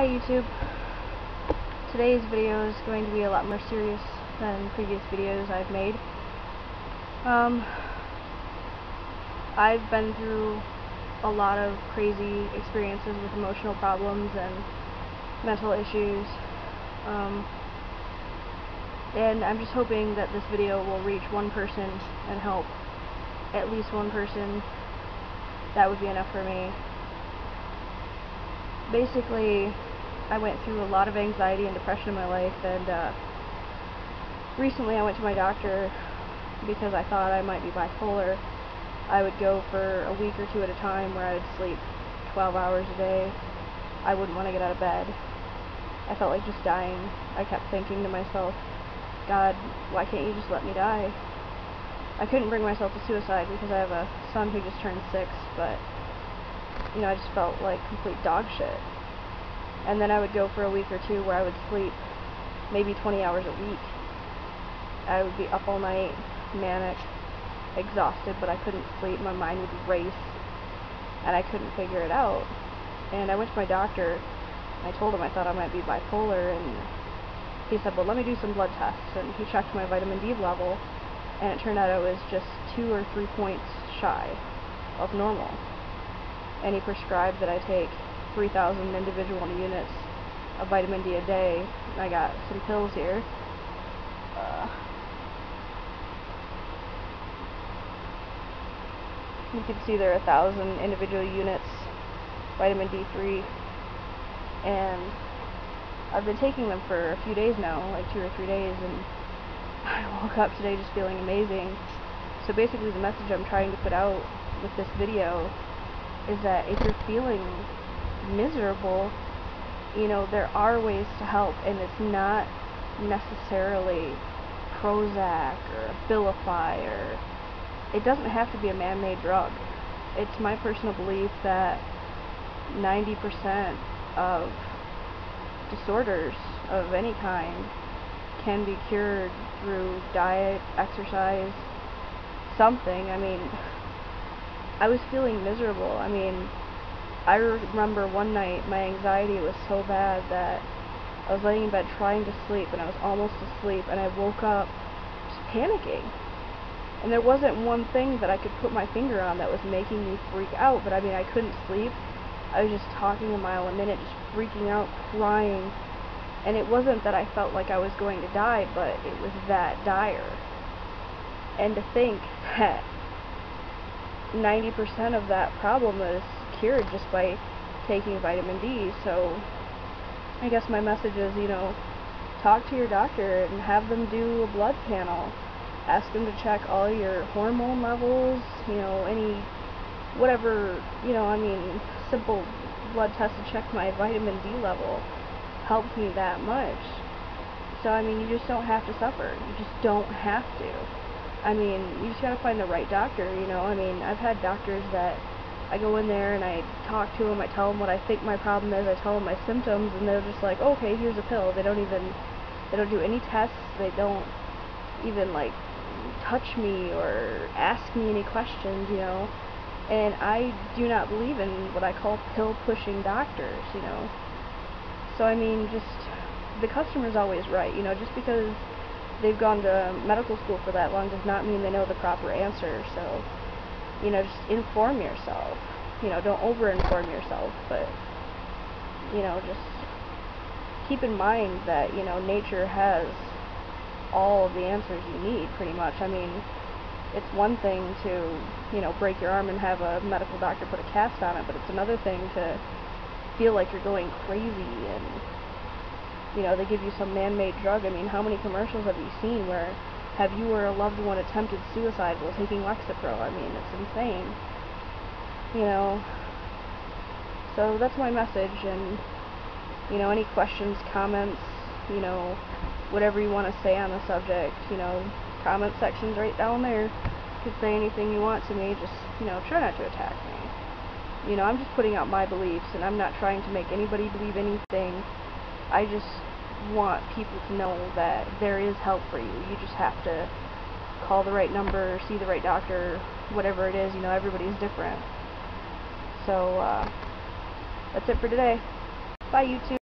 Hi YouTube. Today's video is going to be a lot more serious than previous videos I've made. I've been through a lot of crazy experiences with emotional problems and mental issues, and I'm just hoping that this video will reach one person and help at least one person. That would be enough for me. Basically, I went through a lot of anxiety and depression in my life, and recently I went to my doctor because I thought I might be bipolar. I would go for a week or two at a time where I would sleep 12 hours a day. I wouldn't want to get out of bed. I felt like just dying. I kept thinking to myself, God, why can't you just let me die? I couldn't bring myself to suicide because I have a son who just turned 6, but you know, I just felt like complete dog shit. And then I would go for a week or two where I would sleep maybe 20 hours a week. I would be up all night, manic, exhausted, but I couldn't sleep. My mind would race, and I couldn't figure it out. And I went to my doctor, and I told him I thought I might be bipolar, and he said, well, let me do some blood tests. And he checked my vitamin D level, and it turned out I was just 2 or 3 points shy of normal. And he prescribed that I take 3,000 individual units of vitamin D a day. I got some pills here. You can see there are 1,000 individual units vitamin D3, and I've been taking them for a few days now, like 2 or 3 days, and I woke up today just feeling amazing. So basically the message I'm trying to put out with this video is that if you're feeling miserable, you know, there are ways to help, and it's not necessarily Prozac or Abilify, or it doesn't have to be a man-made drug. It's my personal belief that 90% of disorders of any kind can be cured through diet, exercise, something. I mean, I was feeling miserable. I mean, I remember one night my anxiety was so bad that I was laying in bed trying to sleep, and I was almost asleep, and I woke up just panicking. And there wasn't one thing that I could put my finger on that was making me freak out, but I mean, I couldn't sleep. I was just talking a mile a minute, just freaking out, crying. And it wasn't that I felt like I was going to die, but it was that dire. And to think that 90% of that problem is cured just by taking vitamin D. So I guess my message is, you know, talk to your doctor and have them do a blood panel. Ask them to check all your hormone levels, you know, any, whatever, you know, I mean, simple blood test to check my vitamin D level helped me that much. So, I mean, you just don't have to suffer. You just don't have to. I mean, you just gotta find the right doctor, you know. I mean, I've had doctors that I go in there and I talk to them, I tell them what I think my problem is, I tell them my symptoms, and they're just like, okay, here's a pill. They don't do any tests, they don't even, like, touch me or ask me any questions, you know. And I do not believe in what I call pill-pushing doctors, you know. So, I mean, just, the customer's always right, you know. Just because they've gone to medical school for that long does not mean they know the proper answer. So, you know, just inform yourself. You know, don't over-inform yourself, but, you know, just keep in mind that, you know, nature has all of the answers you need, pretty much. I mean, it's one thing to, you know, break your arm and have a medical doctor put a cast on it, but it's another thing to feel like you're going crazy and, you know, they give you some man-made drug. I mean, how many commercials have you seen where have you or a loved one attempted suicide while taking Lexapro? I mean, it's insane. You know, so that's my message, and, you know, any questions, comments, you know, whatever you want to say on the subject, you know, comment section's right down there. You can say anything you want to me, just, you know, try not to attack me. You know, I'm just putting out my beliefs, and I'm not trying to make anybody believe anything. I just want people to know that there is help for you. You just have to call the right number, see the right doctor, whatever it is. You know, everybody's different. So, that's it for today. Bye, YouTube.